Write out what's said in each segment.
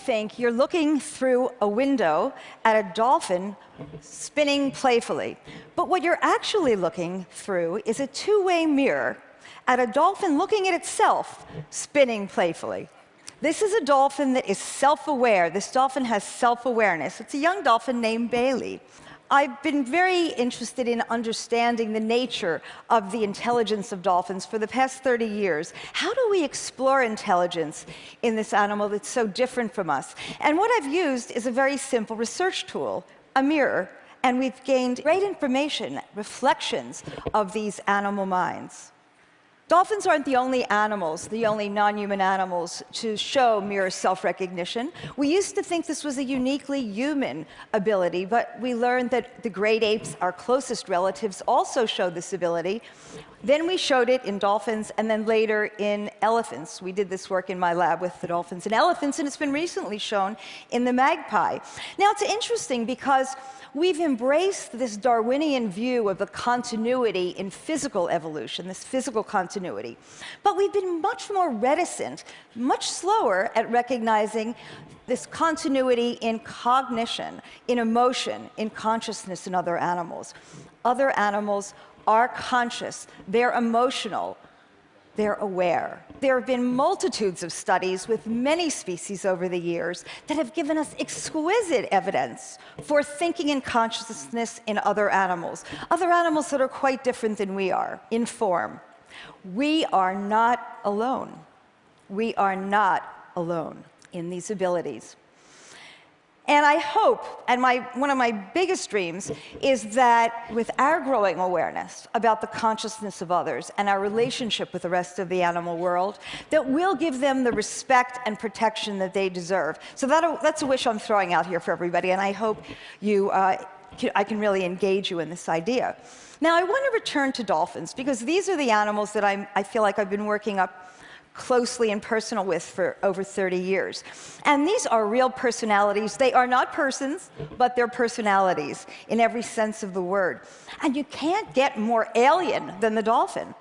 think you're looking through a window at a dolphin spinning playfully. But what you're actually looking through is a two-way mirror at a dolphin looking at itself spinning playfully. This is a dolphin that is self-aware. This dolphin has self-awareness. It's a young dolphin named Bailey. I've been very interested in understanding the nature of the intelligence of dolphins for the past 30 years. How do we explore intelligence in this animal that's so different from us? And what I've used is a very simple research tool, a mirror, and we've gained great information, reflections of these animal minds. Dolphins aren't the only animals, the only non-human animals to show mirror self-recognition. We used to think this was a uniquely human ability, but we learned that the great apes, our closest relatives, also show this ability. Then we showed it in dolphins, and then later in elephants. We did this work in my lab with the dolphins and elephants, and it's been recently shown in the magpie. Now, it's interesting because we've embraced this Darwinian view of the continuity in physical evolution, this physical continuity. But we've been much more reticent, much slower at recognizing this continuity in cognition, in emotion, in consciousness in other animals. Other animals are conscious, they're emotional, they're aware. There have been multitudes of studies with many species over the years that have given us exquisite evidence for thinking and consciousness in other animals that are quite different than we are in form. We are not alone. We are not alone in these abilities. And I hope, and one of my biggest dreams, is that with our growing awareness about the consciousness of others and our relationship with the rest of the animal world, that we'll give them the respect and protection that they deserve. So that's a wish I'm throwing out here for everybody, and I hope I can really engage you in this idea. Now, I want to return to dolphins, because these are the animals that I feel like I've been working up closely and personal with for over 30 years. And these are real personalities. They are not persons, but they're personalities in every sense of the word. And you can't get more alien than the dolphin.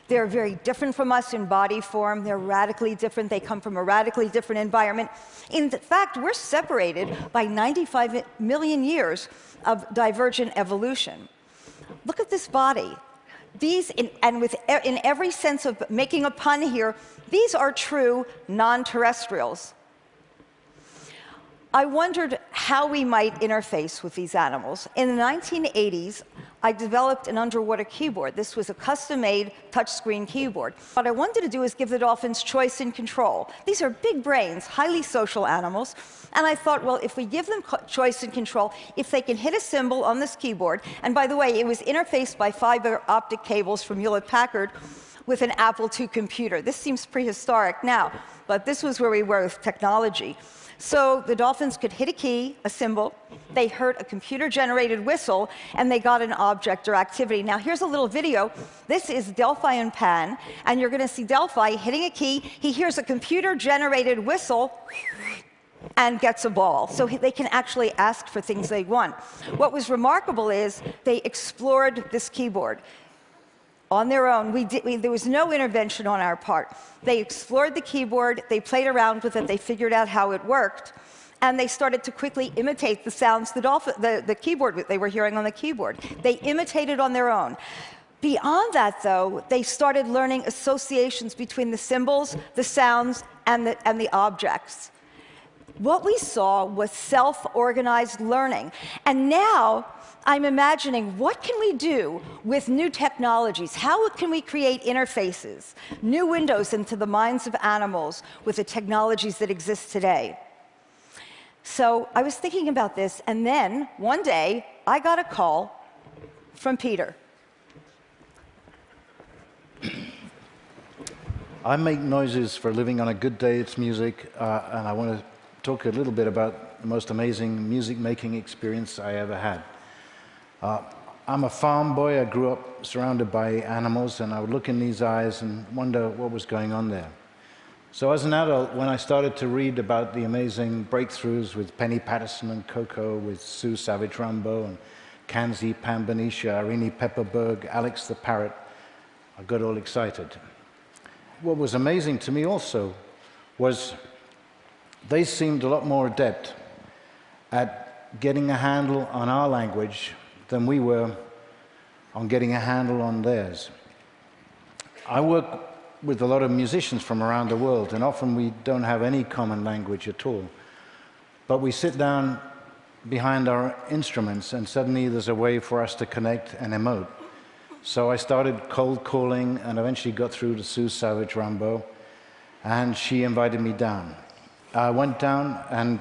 They're very different from us in body form. They're radically different. They come from a radically different environment. In fact, we're separated by 95 million years of divergent evolution. Look at this body. These, in every sense of making a pun here, these are true non-terrestrials. I wondered how we might interface with these animals. In the 1980s, I developed an underwater keyboard. This was a custom-made touchscreen keyboard. What I wanted to do is give the dolphins choice and control. These are big brains, highly social animals. And I thought, well, if we give them choice and control, if they can hit a symbol on this keyboard, and by the way, it was interfaced by fiber optic cables from Hewlett-Packard with an Apple II computer. This seems prehistoric now, but this was where we were with technology. So the dolphins could hit a key, a symbol, they heard a computer-generated whistle, and they got an object or activity. Now here's a little video. This is Delphi and Pan, and you're going to see Delphi hitting a key. He hears a computer-generated whistle and gets a ball. So they can actually ask for things they want. What was remarkable is they explored this keyboard on their own. There was no intervention on our part. They explored the keyboard, they played around with it, they figured out how it worked, and they started to quickly imitate the sounds the keyboard they were hearing on the keyboard. They imitated on their own. Beyond that, though, they started learning associations between the symbols, the sounds, and the objects. What we saw was self-organized learning. And now I'm imagining, what can we do with new technologies? How can we create interfaces, new windows into the minds of animals with the technologies that exist today? So I was thinking about this, and then one day I got a call from Peter. I make noises for a living. On a good day, it's music, and I want to talk a little bit about the most amazing music-making experience I ever had. I'm a farm boy. I grew up surrounded by animals, and I would look in these eyes and wonder what was going on there. So as an adult, when I started to read about the amazing breakthroughs with Penny Patterson and Coco, with Sue Savage-Rumbaugh and Kanzi Pambanisha, Irene Pepperberg, Alex the Parrot, I got all excited. What was amazing to me also was they seemed a lot more adept at getting a handle on our language than we were on getting a handle on theirs. I work with a lot of musicians from around the world, and often we don't have any common language at all. But we sit down behind our instruments, and suddenly there's a way for us to connect and emote. So I started cold calling and eventually got through to Sue Savage-Rumbaugh, and she invited me down. I went down, and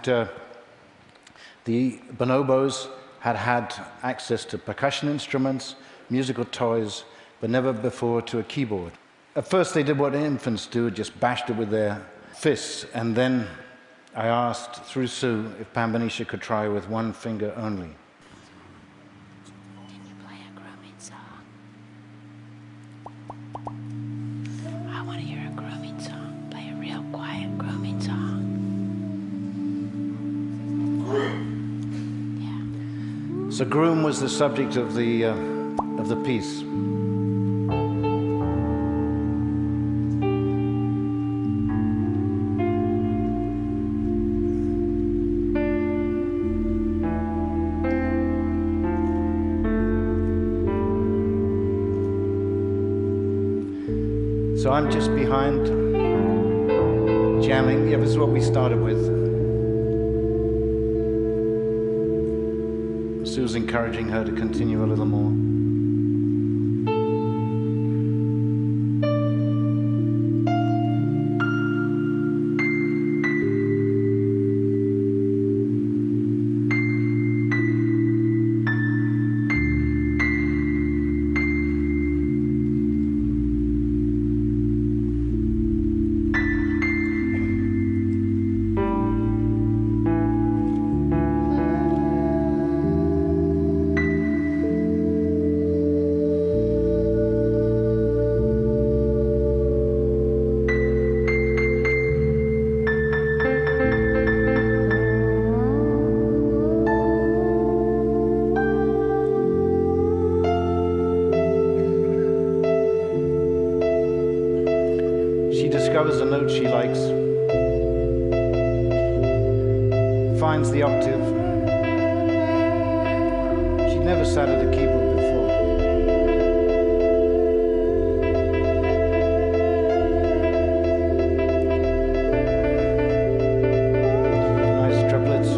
the bonobos had had access to percussion instruments, musical toys, but never before to a keyboard. At first they did what infants do, just bashed it with their fists, and then I asked, through Sue, if Pambanisha could try with one finger only. Can you play a grooming song? I want to hear a grooming song. Play a real quiet grooming song. Yeah. So groom was the subject of the piece. So I'm just behind, jamming. Yeah, this is what we started with. Sue's encouraging her to continue a little more. Discovers a note she likes, finds the octave. She'd never sat at a keyboard before. Nice triplets.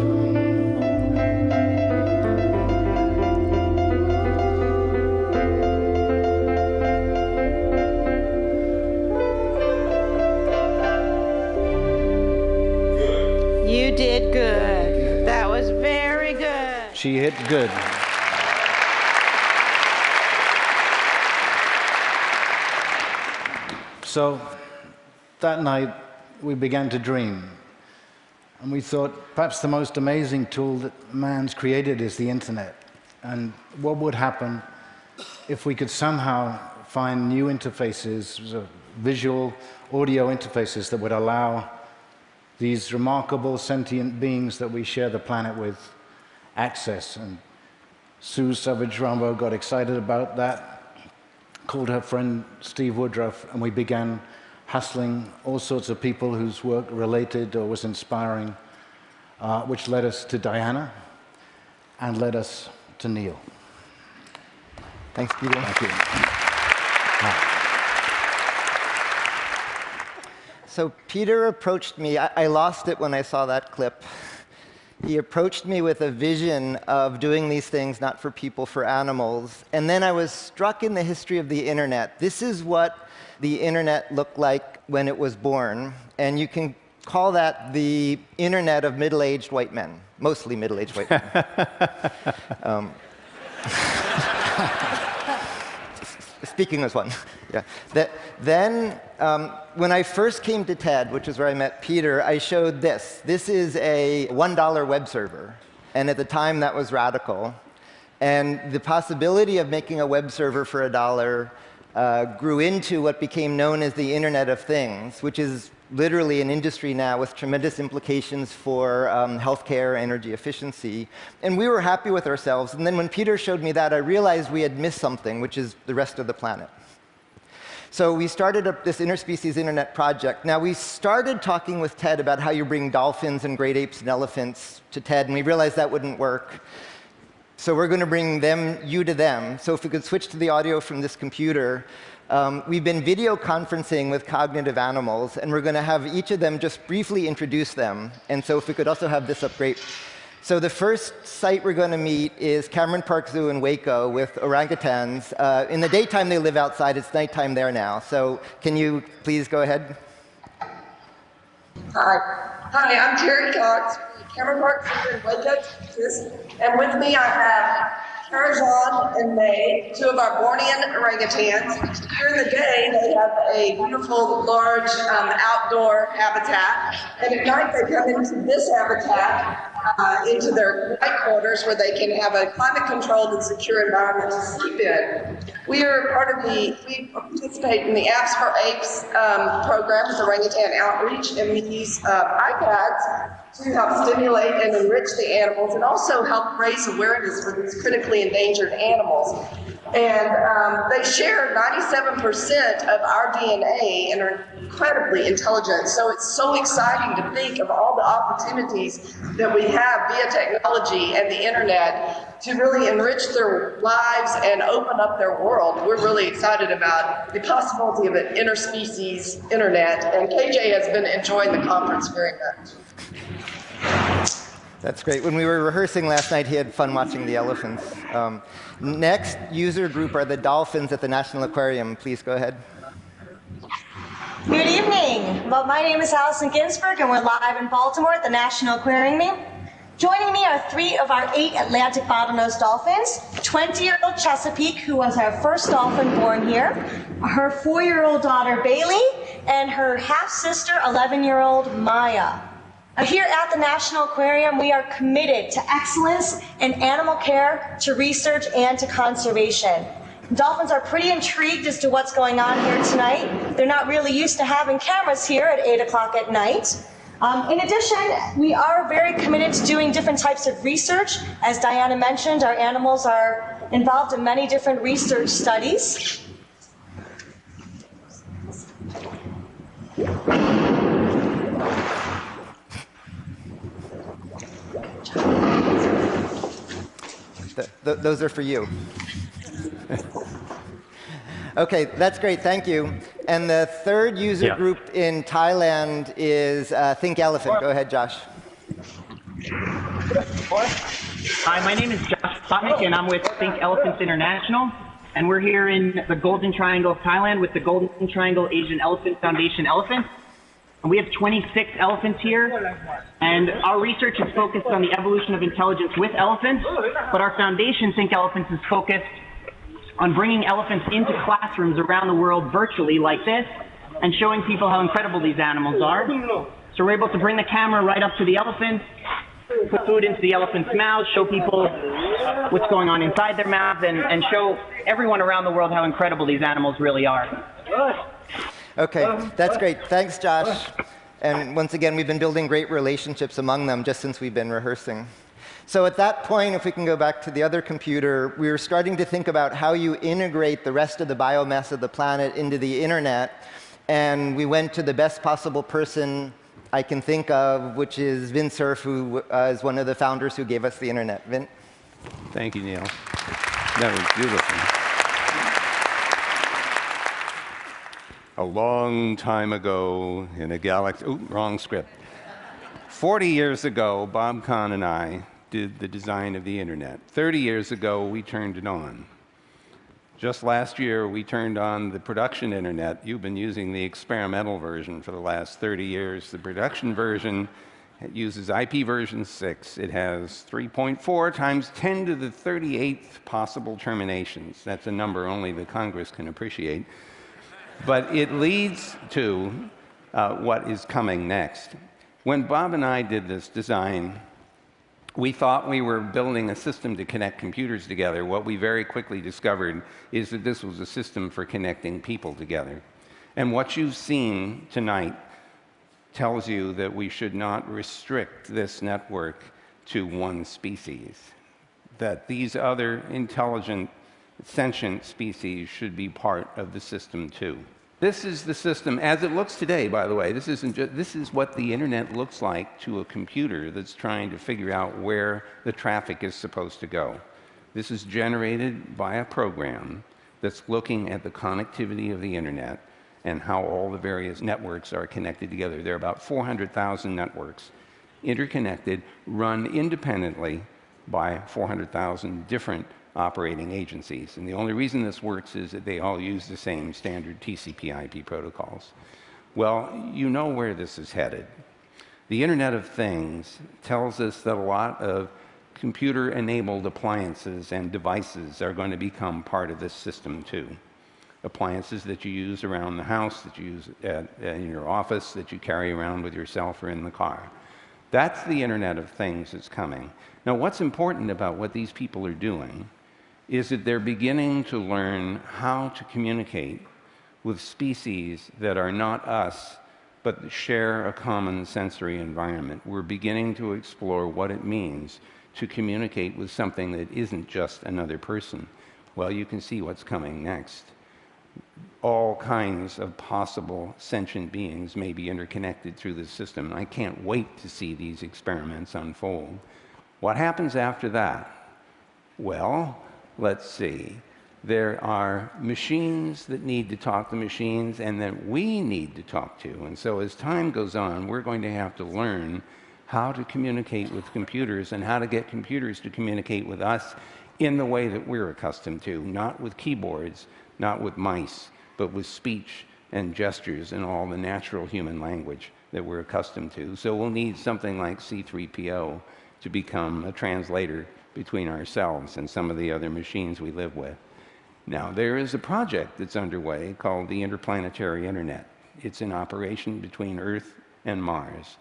You did good. That was very good. She hit good. So that night we began to dream, and we thought perhaps the most amazing tool that man's created is the internet. And what would happen if we could somehow find new interfaces, visual, audio interfaces that would allow these remarkable sentient beings that we share the planet with access. And Sue Savage-Rumbaugh got excited about that, called her friend Steve Woodruff, and we began hustling all sorts of people whose work related or was inspiring, which led us to Diana and led us to Neil. Thanks, Peter. Thank you. So Peter approached me. I lost it when I saw that clip. He approached me with a vision of doing these things not for people, for animals. And then I was struck in the history of the internet. This is what the internet looked like when it was born. And you can call that the internet of middle-aged white men, mostly middle-aged white men. Speaking as one. Yeah. Then, when I first came to TED, which is where I met Peter, I showed this. This is a $1 web server. And at the time, that was radical. And the possibility of making a web server for $1 grew into what became known as the Internet of Things, which is literally an industry now with tremendous implications for healthcare, energy efficiency. And we were happy with ourselves. And then when Peter showed me that, I realized we had missed something, which is the rest of the planet. So we started up this interspecies internet project. Now, we started talking with Ted about how you bring dolphins and great apes and elephants to TED, and we realized that wouldn't work. So we're going to bring you to them. So if we could switch to the audio from this computer. We've been video conferencing with cognitive animals, and we're going to have each of them just briefly introduce them. And so if we could also have this up, great. So the first site we're going to meet is Cameron Park Zoo in Waco with orangutans. In the daytime, they live outside. It's nighttime there now. So can you please go ahead? Hi, I'm Terry Cox from Cameron Park Zoo in Waco, Texas. And with me, I have Karajan and May, two of our Bornean orangutans. During the day, they have a beautiful, large outdoor habitat. And at night, they come into this habitat, into their night quarters where they can have a climate-controlled and secure environment to sleep in. We participate in the Apps for Apes program with Orangutan Outreach, and we use iPads to help stimulate and enrich the animals and also help raise awareness for these critically endangered animals. And they share 97% of our DNA and are incredibly intelligent. So it's so exciting to think of all the opportunities that we have via technology and the internet to really enrich their lives and open up their world. We're really excited about the possibility of an interspecies internet, and KJ has been enjoying the conference very much. That's great. When we were rehearsing last night, he had fun watching the elephants. Next user group are the dolphins at the National Aquarium. Please go ahead. Good evening. Well, my name is Allison Ginsberg, and we're live in Baltimore at the National Aquarium. Joining me are 3 of our 8 Atlantic bottlenose dolphins, 20-year-old Chesapeake, who was our first dolphin born here, her 4-year-old daughter, Bailey, and her half-sister, 11-year-old Maya. Here at the National Aquarium, we are committed to excellence in animal care, to research, and to conservation. Dolphins are pretty intrigued as to what's going on here tonight. They're not really used to having cameras here at 8 o'clock at night. In addition, we are very committed to doing different types of research. As Diana mentioned, our animals are involved in many different research studies. Those are for you. OK, that's great. Thank you. And the third user group in Thailand is Think Elephant. Go ahead, Josh. Hi, my name is Josh Potnick, and I'm with Think Elephants International. And we're here in the Golden Triangle of Thailand with the Golden Triangle Asian Elephant Foundation Elephants. And we have 26 elephants here, and our research is focused on the evolution of intelligence with elephants, but our foundation, Think Elephants, is focused on bringing elephants into classrooms around the world virtually like this, and showing people how incredible these animals are. So we're able to bring the camera right up to the elephants, put food into the elephant's mouth, show people what's going on inside their mouth, and show everyone around the world how incredible these animals really are. OK, that's great. Thanks, Josh. And once again, we've been building great relationships among them just since we've been rehearsing. So at that point, if we can go back to the other computer, we were starting to think about how you integrate the rest of the biomass of the planet into the internet. And we went to the best possible person I can think of, which is Vin Cerf, who is one of the founders who gave us the internet. Vin? Thank you, Neil. That was beautiful. A long time ago in a galaxy, wrong script. 40 years ago, Bob Kahn and I did the design of the internet. 30 years ago, we turned it on. Just last year, we turned on the production internet. You've been using the experimental version for the last 30 years. The production version uses IP version 6. It has 3.4 times 10 to the 38th possible terminations. That's a number only the Congress can appreciate. But it leads to what is coming next. When Bob and I did this design, we thought we were building a system to connect computers together. What we very quickly discovered is that this was a system for connecting people together. And what you've seen tonight tells you that we should not restrict this network to one species, that these other intelligent, sentient species should be part of the system too. This is the system as it looks today, by the way. This is what the internet looks like to a computer that's trying to figure out where the traffic is supposed to go. This is generated by a program that's looking at the connectivity of the internet and how all the various networks are connected together. There are about 400,000 networks interconnected, run independently by 400,000 different operating agencies. And the only reason this works is that they all use the same standard TCP/IP protocols. Well, you know where this is headed. The Internet of Things tells us that a lot of computer-enabled appliances and devices are going to become part of this system too. Appliances that you use around the house, that you use in your office, that you carry around with yourself or in the car. That's the Internet of Things that's coming. Now, what's important about what these people are doing is that they're beginning to learn how to communicate with species that are not us, but share a common sensory environment. We're beginning to explore what it means to communicate with something that isn't just another person. Well, you can see what's coming next. All kinds of possible sentient beings may be interconnected through this system. I can't wait to see these experiments unfold. What happens after that? Well, let's see. There are machines that need to talk to machines and that we need to talk to. And so as time goes on, we're going to have to learn how to communicate with computers and how to get computers to communicate with us in the way that we're accustomed to, not with keyboards, not with mice, but with speech and gestures and all the natural human language that we're accustomed to. So we'll need something like C3PO to become a translator between ourselves and some of the other machines we live with. Now, there is a project that's underway called the Interplanetary Internet. It's in operation between Earth and Mars.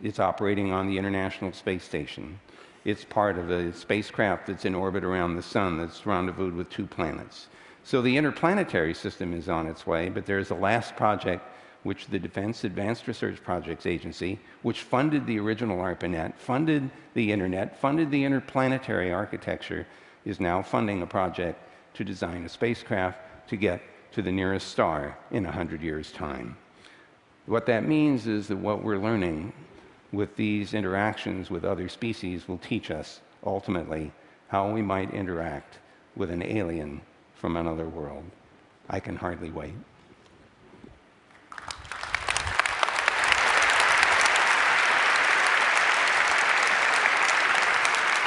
It's operating on the International Space Station. It's part of a spacecraft that's in orbit around the Sun that's rendezvoused with 2 planets. So the interplanetary system is on its way, but there's a last project which the Defense Advanced Research Projects Agency, which funded the original ARPANET, funded the Internet, funded the interplanetary architecture, is now funding a project to design a spacecraft to get to the nearest star in 100 years' time. What that means is that what we're learning with these interactions with other species will teach us, ultimately, how we might interact with an alien from another world. I can hardly wait.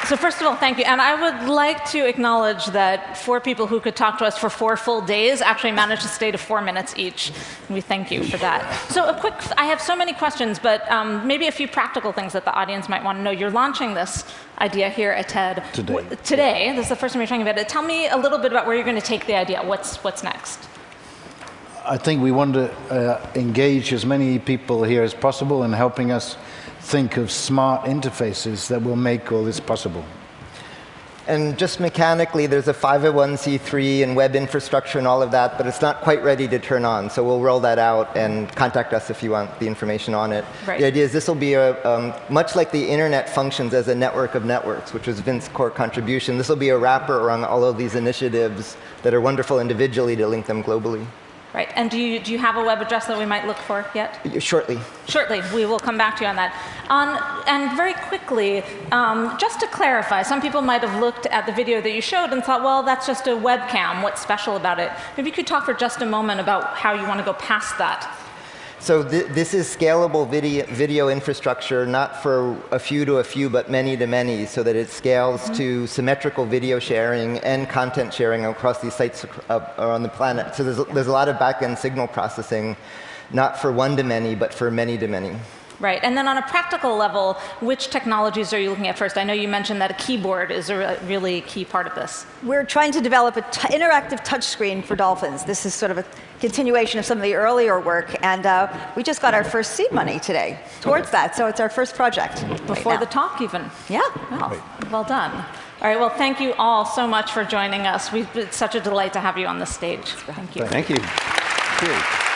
So first of all, thank you. And I would like to acknowledge that 4 people who could talk to us for 4 full days actually managed to stay to 4 minutes each. And we thank you for that. So I have so many questions, but maybe a few practical things that the audience might want to know. You're launching this idea here at TED. Today. This is the first time you're talking about it. Tell me a little bit about where you're going to take the idea. What's next? I think we want to engage as many people here as possible in helping us think of smart interfaces that will make all this possible. And just mechanically, there's a 501c3 and web infrastructure and all of that, but it's not quite ready to turn on. So we'll roll that out and contact us if you want the information on it. Right. The idea is this will be much like the internet functions as a network of networks, which was Vince's core contribution. This will be a wrapper around all of these initiatives that are wonderful individually to link them globally. Right. And do you have a web address that we might look for yet? Shortly. Shortly. We will come back to you on that. And very quickly, just to clarify, some people might have looked at the video that you showed and thought, well, that's just a webcam. What's special about it? Maybe you could talk for just a moment about how you want to go past that. So this is scalable video infrastructure, not for a few to a few, but many to many, so that it scales to symmetrical video sharing and content sharing across these sites around the planet. So there's a lot of back-end signal processing, not for one to many, but for many to many. Right. And then on a practical level, which technologies are you looking at first? I know you mentioned that a keyboard is a really key part of this. We're trying to develop an interactive touchscreen for dolphins. This is sort of a continuation of some of the earlier work, and we just got our first seed money today towards that, so it's our first project. Before the talk, even. Yeah. Well done. All right, well, thank you all so much for joining us. It's such a delight to have you on the stage. Thank you. Thank you.